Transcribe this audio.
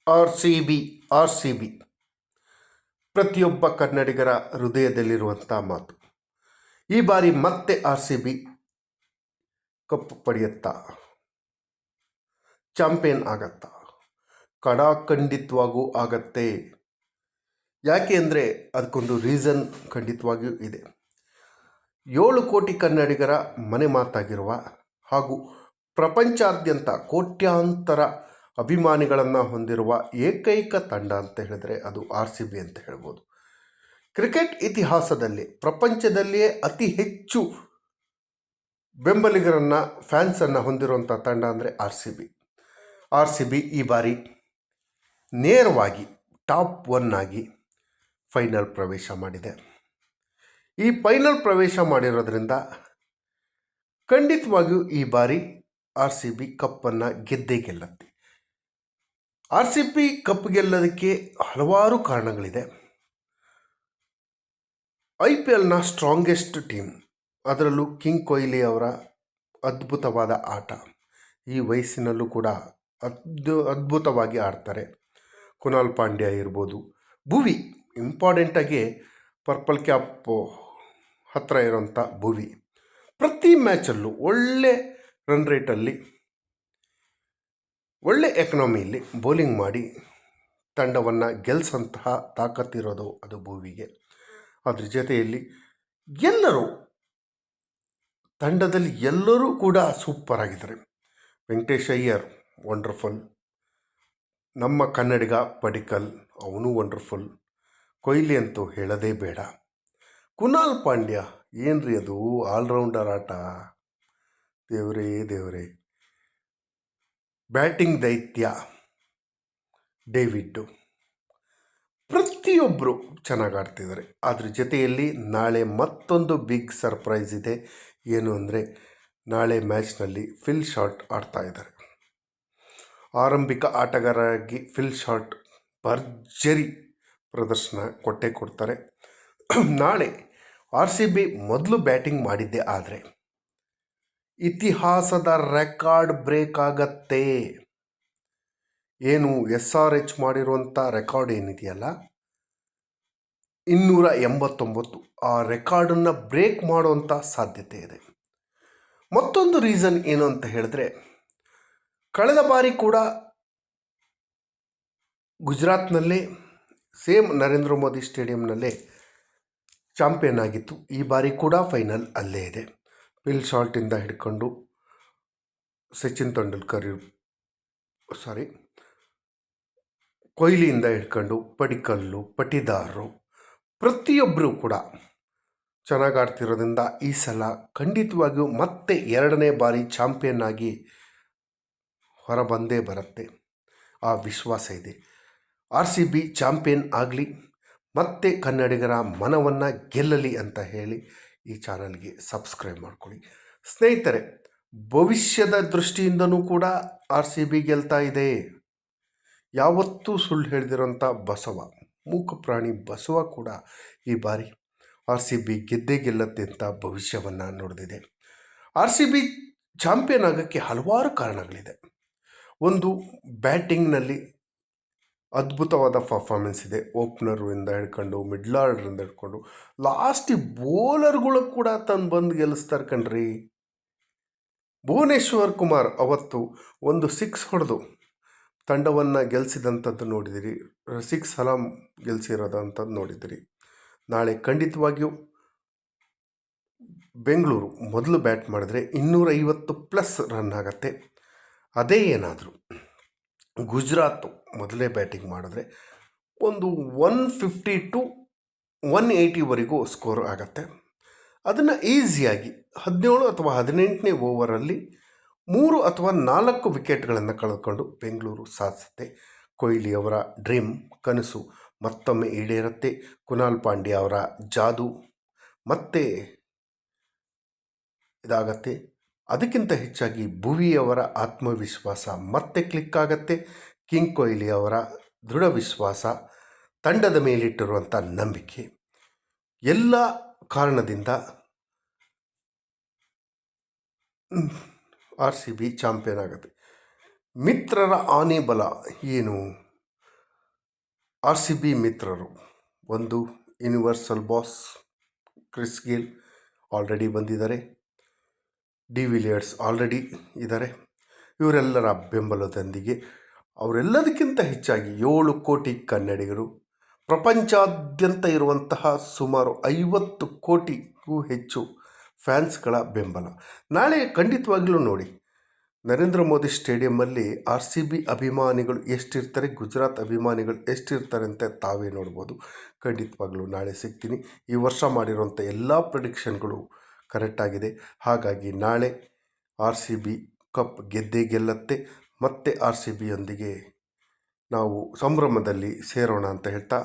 RCB RCB ಪ್ರತಿಯೊಬ್ಬ ಕನ್ನಡಿಗರ ಹೃದಯದಲ್ಲಿರುವಂಥ ಮಾತು. ಈ ಬಾರಿ ಮತ್ತೆ RCB ಕಪ್ ಪಡೆಯುತ್ತಾ, ಚಾಂಪಿಯನ್ ಆಗತ್ತಾ? ಖಂಡಿತವಾಗೂ ಆಗತ್ತೆ. ಯಾಕೆ ಅಂದರೆ ಅದಕ್ಕೊಂದು ರೀಸನ್ ಖಂಡಿತವಾಗಿಯೂ ಇದೆ. 7 ಕೋಟಿ ಕನ್ನಡಿಗರ ಮನೆ ಮಾತಾಗಿರುವ ಹಾಗೂ ಪ್ರಪಂಚಾದ್ಯಂತ ಕೋಟ್ಯಾಂತರ ಅಭಿಮಾನಿಗಳನ್ನು ಹೊಂದಿರುವ ಏಕೈಕ ತಂಡ ಅಂತ ಹೇಳಿದ್ರೆ ಅದು RCB ಅಂತ ಹೇಳ್ಬೋದು. ಕ್ರಿಕೆಟ್ ಇತಿಹಾಸದಲ್ಲಿ ಪ್ರಪಂಚದಲ್ಲಿಯೇ ಅತಿ ಹೆಚ್ಚು ಬೆಂಬಲಿಗರನ್ನು, ಫ್ಯಾನ್ಸನ್ನು ಹೊಂದಿರುವಂಥ ತಂಡ ಅಂದರೆ RCB ಈ ಬಾರಿ ನೇರವಾಗಿ ಟಾಪ್ 1 ಆಗಿ ಫೈನಲ್ ಪ್ರವೇಶ ಮಾಡಿದೆ. ಈ ಫೈನಲ್ ಪ್ರವೇಶ ಮಾಡಿರೋದ್ರಿಂದ ಖಂಡಿತವಾಗಿಯೂ ಈ ಬಾರಿ RCB ಕಪ್ಪನ್ನು ಗೆದ್ದೇ ಗೆಲ್ಲುತ್ತೆ. RCB ಕಪ್ ಗೆಲ್ಲೋದಕ್ಕೆ ಹಲವಾರು ಕಾರಣಗಳಿದೆ. IPLನ ಸ್ಟ್ರಾಂಗೆಸ್ಟ್ ಟೀಮ್, ಅದರಲ್ಲೂ ಕಿಂಗ್ ಕೊಹ್ಲಿ ಅವರ ಅದ್ಭುತವಾದ ಆಟ. ಈ ವಯಸ್ಸಿನಲ್ಲೂ ಕೂಡ ಅದ್ಭುತವಾಗಿ ಆಡ್ತಾರೆ. ಕುನಾಲ್ ಪಾಂಡ್ಯ ಇರ್ಬೋದು, ಭುವಿ, ಇಂಪಾರ್ಟೆಂಟಾಗಿ ಪರ್ಪಲ್ ಕ್ಯಾಪ್ ಹತ್ತಿರ ಇರೋಂಥ ಭುವಿ ಪ್ರತಿ ಮ್ಯಾಚಲ್ಲೂ ಒಳ್ಳೆ ರನ್ ರೇಟಲ್ಲಿ, ಒಳ್ಳೆ ಎಕನಾಮಿಯಲ್ಲಿ ಬೌಲಿಂಗ್ ಮಾಡಿ ತಂಡವನ್ನು ಗೆಲ್ಲಿಸಂತಹ ತಾಕತ್ತಿರೋದು ಅದು ಭುವಿಗೆ. ಅದ್ರ ಜೊತೆಯಲ್ಲಿ ತಂಡದಲ್ಲಿ ಎಲ್ಲರೂ ಕೂಡ ಸೂಪರ್ ಆಗಿದ್ದಾರೆ. ವೆಂಕಟೇಶ್ ಅಯ್ಯರ್ ವಂಡರ್ಫುಲ್, ನಮ್ಮ ಕನ್ನಡಿಗ ಪಡಿಕ್ಕಲ್ ಅವನು ವಂಡರ್ಫುಲ್, ಕೊಹ್ಲಿ ಅಂತೂ ಹೇಳೋದೇ ಬೇಡ. ಕುನಾಲ್ ಪಾಂಡ್ಯ ಏನ್ರಿ ಅದು ಆಲ್ರೌಂಡರ್ ಆಟ, ದೇವರೇ. ಬ್ಯಾಟಿಂಗ್ ದೈತ್ಯ ಡೇವಿಡ್, ಪ್ರತಿಯೊಬ್ಬರು ಚೆನ್ನಾಗಿ ಆಡ್ತಿದ್ದಾರೆ. ಅದ್ರ ಜೊತೆಯಲ್ಲಿ ನಾಳೆ ಮತ್ತೊಂದು ಬಿಗ್ ಸರ್ಪ್ರೈಸ್ ಇದೆ. ಏನು ಅಂದರೆ ನಾಳೆ ಮ್ಯಾಚ್ನಲ್ಲಿ ಫಿಲ್ ಶಾರ್ಟ್ ಆಡ್ತಾ ಇದ್ದಾರೆ. ಆರಂಭಿಕ ಆಟಗಾರರಾಗಿ ಫಿಲ್ ಶಾರ್ಟ್ ಭರ್ಜರಿ ಪ್ರದರ್ಶನ ಕೊಡ್ತಾರೆ. ನಾಳೆ RCB ಮೊದಲು ಬ್ಯಾಟಿಂಗ್ ಮಾಡಿದ್ದೆ ಆದರೆ ಇತಿಹಾಸದ ರೆಕಾರ್ಡ್ ಬ್ರೇಕ್ ಆಗತ್ತೆ. ಏನು SRH ಮಾಡಿರುವಂಥ ರೆಕಾರ್ಡ್ ಏನಿದೆಯಲ್ಲ 289, ಆ ರೆಕಾರ್ಡನ್ನು ಬ್ರೇಕ್ ಮಾಡುವಂಥ ಸಾಧ್ಯತೆ ಇದೆ. ಮತ್ತೊಂದು ರೀಸನ್ ಏನು ಅಂತ ಹೇಳಿದ್ರೆ, ಕಳೆದ ಬಾರಿ ಕೂಡ ಗುಜರಾತ್ನಲ್ಲೇ ಸೇಮ್ ನರೇಂದ್ರ ಮೋದಿ ಸ್ಟೇಡಿಯಂನಲ್ಲೇ ಚಾಂಪಿಯನ್ ಆಗಿತ್ತು. ಈ ಬಾರಿ ಕೂಡ ಫೈನಲ್ ಅಲ್ಲೇ ಇದೆ. ಫಿಲ್ ಶಾರ್ಟಿಂದ ಹಿಡ್ಕೊಂಡು ಸಚಿನ್ ತೆಂಡೂಲ್ಕರ್, ಕೊಹ್ಲಿಯಿಂದ ಹಿಡ್ಕೊಂಡು ಪಡಿಕ್ಕಲ್ಲು, ಪಟಿದಾರರು ಪ್ರತಿಯೊಬ್ಬರು ಕೂಡ ಚೆನ್ನಾಗಿ ಆಡ್ತಿರೋದ್ರಿಂದ ಈ ಸಲ ಖಂಡಿತವಾಗಿಯೂ ಮತ್ತೆ 2ನೇ ಬಾರಿ ಚಾಂಪಿಯನ್ ಆಗಿ ಹೊರಬಂದೇ ಬರುತ್ತೆ. ಆ ವಿಶ್ವಾಸ ಇದೆ. RCB ಚಾಂಪಿಯನ್ ಆಗಲಿ, ಮತ್ತೆ ಕನ್ನಡಿಗರ ಮನವನ್ನು ಗೆಲ್ಲಲಿ ಅಂತ ಹೇಳಿ ಈ ಚಾನಲ್ಗೆ ಸಬ್ಸ್ಕ್ರೈಬ್ ಮಾಡ್ಕೊಳ್ಳಿ. ಸ್ನೇಹಿತರೆ, ಭವಿಷ್ಯದ ದೃಷ್ಟಿಯಿಂದನೂ ಕೂಡ RCB ಗೆಲ್ತಾ ಇದೆ. ಯಾವತ್ತೂ ಸುಳ್ಳು ಹೇಳಿದಿರೋಂಥ ಮೂಕ ಪ್ರಾಣಿ ಬಸವ ಕೂಡ ಈ ಬಾರಿ RCB ಗೆದ್ದೇ ಗೆಲ್ಲತ್ತೆ ಅಂತ ಭವಿಷ್ಯವನ್ನು ನುಡಿದಿದೆ. RCB ಚಾಂಪಿಯನ್ ಆಗೋಕ್ಕೆ ಹಲವಾರು ಕಾರಣಗಳಿದೆ. ಒಂದು, ಬ್ಯಾಟಿಂಗ್ನಲ್ಲಿ ಅದ್ಭುತವಾದ ಪರ್ಫಾರ್ಮೆನ್ಸ್ ಇದೆ. ಓಪನರಿಂದ ಹಿಡ್ಕೊಂಡು ಮಿಡ್ಲ್ ಆರ್ಡರಿಂದ ಹಿಡ್ಕೊಂಡು ಲಾಸ್ಟ್ ಬೌಲರ್ಗಳು ಕೂಡ ಬಂದು ಗೆಲ್ಲಿಸ್ತಾರೆ ಕಣ್ರಿ. ಭುವನೇಶ್ವರ್ ಕುಮಾರ್ ಅವತ್ತು ಒಂದು 6 ಹೊಡೆದು ತಂಡವನ್ನು ಗೆಲ್ಲಿಸಿದಂಥದ್ದು ನೋಡಿದಿರಿ. 6 ಸಲ ಗೆಲ್ಲಿಸಿರೋದಂಥದ್ದು ನೋಡಿದಿರಿ. ನಾಳೆ ಖಂಡಿತವಾಗಿಯೂ ಬೆಂಗಳೂರು ಮೊದಲು ಬ್ಯಾಟ್ ಮಾಡಿದ್ರೆ 250+ ರನ್ ಆಗತ್ತೆ. ಅದೇ ಏನಾದರೂ ಗುಜರಾತ್ ಮೊದಲೇ ಬ್ಯಾಟಿಂಗ್ ಮಾಡಿದ್ರೆ ಒಂದು 150 to 180ವರೆಗೂ ಸ್ಕೋರ್ ಆಗತ್ತೆ. ಅದನ್ನು ಈಸಿಯಾಗಿ 17 ಅಥವಾ 18ನೇ ಓವರಲ್ಲಿ 3 ಅಥವಾ 4 ವಿಕೆಟ್ಗಳನ್ನು ಕಳೆದುಕೊಂಡು ಬೆಂಗಳೂರು ಸಾಧಿಸುತ್ತೆ. ಕೊಹ್ಲಿ ಅವರ ಡ್ರೀಮ್, ಕನಸು ಮತ್ತೊಮ್ಮೆ ಈಡೇರುತ್ತೆ. ಕುನಾಲ್ ಪಾಂಡ್ಯ ಅವರ ಜಾದು ಮತ್ತೆ ಇದಾಗತ್ತೆ. ಅದಕ್ಕಿಂತ ಹೆಚ್ಚಾಗಿ ಭುವಿಯವರ ಆತ್ಮವಿಶ್ವಾಸ ಮತ್ತೆ ಕ್ಲಿಕ್ ಆಗತ್ತೆ. ಕಿಂಗ್ ಕೊಹ್ಲಿ ಅವರ ದೃಢ ವಿಶ್ವಾಸ, ತಂಡದ ಮೇಲಿಟ್ಟಿರುವಂಥ ನಂಬಿಕೆ, ಎಲ್ಲ ಕಾರಣದಿಂದ RCB ಚಾಂಪಿಯನ್ ಆಗುತ್ತೆ. ಮಿತ್ರರ ಆನೆ ಬಲ ಏನು, RCB ಮಿತ್ರರು ಒಂದು universal boss Chris Gayle already ಬಂದಿದ್ದಾರೆ, ಡಿ ವಿಲಿಯರ್ಸ್ ಆಲ್ರೆಡಿ ಇದ್ದಾರೆ. ಇವರೆಲ್ಲರ ಬೆಂಬಲದೊಂದಿಗೆ ಅವರೆಲ್ಲದಕ್ಕಿಂತ ಹೆಚ್ಚಾಗಿ 7 ಕೋಟಿ ಕನ್ನಡಿಗರು, ಪ್ರಪಂಚಾದ್ಯಂತ ಇರುವಂತಹ ಸುಮಾರು 50 ಕೋಟಿಗೂ ಹೆಚ್ಚು ಫ್ಯಾನ್ಸ್ಗಳ ಬೆಂಬಲ. ನಾಳೆ ಖಂಡಿತವಾಗಲೂ ನೋಡಿ, ನರೇಂದ್ರ ಮೋದಿ ಸ್ಟೇಡಿಯಮ್ಮಲ್ಲಿ RCB ಅಭಿಮಾನಿಗಳು ಎಷ್ಟಿರ್ತಾರೆ, ಗುಜರಾತ್ ಅಭಿಮಾನಿಗಳು ಎಷ್ಟಿರ್ತಾರೆ ಅಂತ ತಾವೇ ನೋಡ್ಬೋದು. ಖಂಡಿತವಾಗಲೂ ನಾಳೆ ಸಿಗ್ತೀನಿ. ಈ ವರ್ಷ ಮಾಡಿರುವಂಥ ಎಲ್ಲ ಪ್ರಿಡಿಕ್ಷನ್ಗಳು ಕರೆಕ್ಟಾಗಿದೆ. ಹಾಗಾಗಿ ನಾಳೆ RCB ಕಪ್ ಗೆದ್ದೇ ಗೆಲ್ಲತ್ತೆ. ಮತ್ತೆ RCB ಯೊಂದಿಗೆ ನಾವು ಸಂಭ್ರಮದಲ್ಲಿ ಸೇರೋಣ ಅಂತ ಹೇಳ್ತಾ